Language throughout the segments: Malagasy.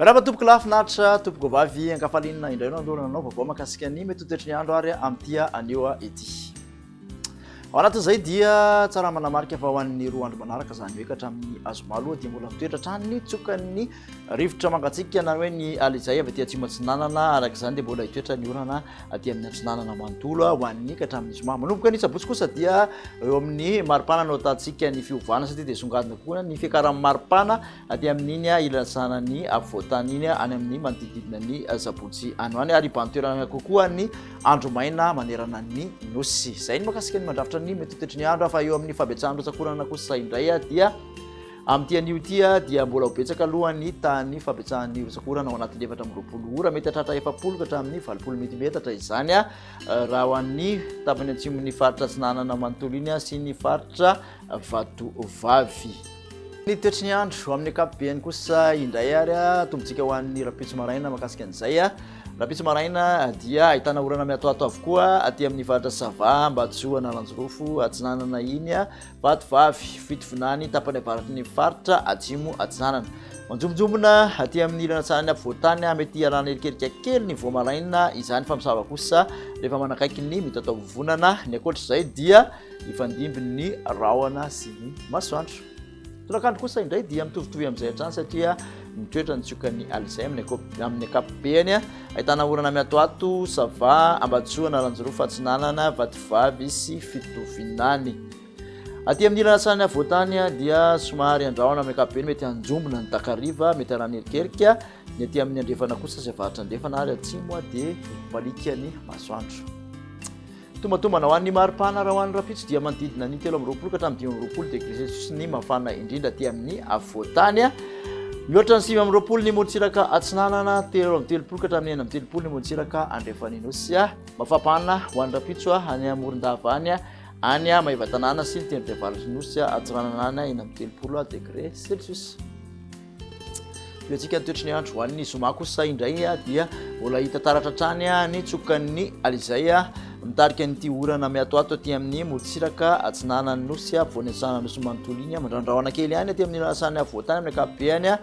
Raha tompoko lafinaritra tompoko vavy ankafalinina indray andolana anao vaovao makasika ny mety toetry ny andro ary amtia anio ety. Ao anatin'izay dia tsara manamarika fa ho an'ny roa andro manaraka zany hoe hatramin'ny azoma aloha dia mbola mitoetra hatrany tsokan'ny rivotra mangatsiaka na hoe ny alizay avy aty atsimo atsinanana araka izany dia mbola hitoetra ny orana aty amin'ny atsinanana manontolo ho an'ny ka hatramin'ny zoma. Manomboka ny sabotsy kosa dia eo amin'ny maripana no atantsika ny fiovana satria dia songadina koa ny fiakaran'ny maripana aty amin'iny ilasana ny afovoantany iny any amin'ny manodididina ny sabotsy any ho any ary bantoerana kokoa ny andro maina manerana ny nosy. Zay ny makasika ny mandrafitra ny mety toetry ny andro fa eo amin'ny fabetsahana tsakorana kosa indray dia amin'ity anio tia dia mbola ho betsaka aloha ny tany fabetsahan'ny tsakorana ao anatin'ny 420 ora mety hatratra 70 ka hatramin'ny 80 milimetatra izany raha ho an'ny tapany atsimon'ny faritra atsinanana manontolo iny sy ny faritra vatovavy. Ny toetry ny andro amin'ny ankapobeny kosa indray ary tombontsika ho an'ny rapitso maraina makasika an'izay rapitso maraina dia ahitana orana miatoato avokoa aty amin'ny faritra Sava, Ambatsoa, Analanjorofo, Atsinanana iny, Vatovavy, Fitovinany tapany avaratry ny faritra atsimo atsinanana. Manjombonjombona aty amin'ny ilantsany afovoantany mety arana erikerika kely ny voamaraina izany famosava kosa rehefa manakaiky ny mitatao vovonana. Ny ankoatr'izay dia ifandimby ny rahona sy ny masoandro. Tolakandro kosa indray dia mitovitovy amin'izay hatrany satria mitoetra ny tsiokan'ny alizay amin'ny ankapobeny ahitana orana miatoato Sava, Ambatsoa, Analanjorofo, Atsinanana, Vatovavy sy Fitovinany. Aty amin'ny ilantsany afovoantany dia somary andrahona amin'ny ankapobeny mety anjombona ny takariva mety arana erikerika ny aty amin'ny andrefana kosa sy avaratra andrefana ary atsimo dia malika ny masoandro. Tomatombana ho an'ny maripana raha ho an'ny rapitso dia manodidina ny 13 ka hatramin'ny 20 degré Celsius ny mafana indrindra aty amin'ny afovoantany. Mihoatra ny 9 ny molotsiraka atsinanana, 13 ka hatramin'ny 9 ny molotsiraka andrefana nosy. Mafapana ho an'ny rapitso any Morondava any Maivatanana sy ny tendrony avaratry nosy atsiranana any 13 degré Celsius. Tsika ny toetry ny andro ho an'ny zoma kosa indray dia mbola hita taratra hatrany ny tsokan'ny alizay mitarika nyity orana miatoato aty amin'ny molotsiraka atsinanany nosy voanesana nosy manontolo iny mandrandrahona kely any aty amin'ny ilasany afovoantany amin'ny ankapobeny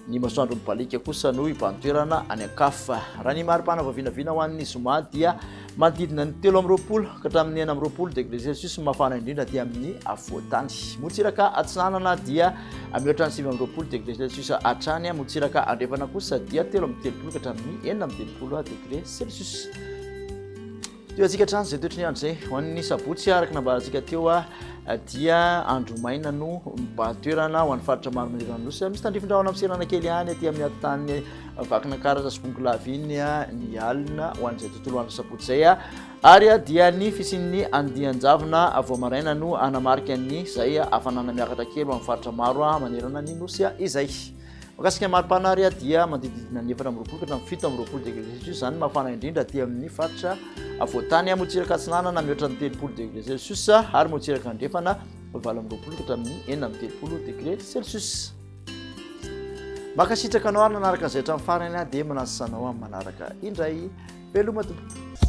ny masoandro mibalika kosa no ibantoerana any ankafa. Raha ny maripana vavinavina ho an'ny zoma dia manodidina ny 13 ka hatramin'ny 19 degré Celsius mafana indrindra aty amin'ny afovoantany. Molotsiraka atsinanana dia mihoatra ny 19 degré Celsius hatrany, molotsiraka andrefana kosa dia 13 ka hatramin'ny 19 degré Celsius. Antsika hatrany zay toetry ny andro zay ho an'ny sabotsy araka nambarantsika teo dia andro maina no mibantoerana ho an'ny faritra maro manerana nosy. Misy tandrifindrahona miserana kely any aty amin'ny atany vakina karatra sy bongolavy iny ny alina ho an'izay tontolo andro sabotsy zay ary dia ny fisian'ny andianjavona voamaraina no anamarika ny zay hafanana miakatra kely ho amin'ny faritra maro manerana ny nosy izay. Makasika maripana ary dia manodidina ny 14 ka hatramin'ny 17 degré Celsius zany mafana indrindra aty amin'ny faritra avoantany. Molotsiraka atsinanana mihoatra ny 30 degré Celsius ary molotsiraka andrefana 19 ka hatramin'ny 19 degré Celsius. Makasitraka anao ary nanaraka izay hatramin'ny farany dia manasa anao amin'ny manaraka indray. Veloma tompoko.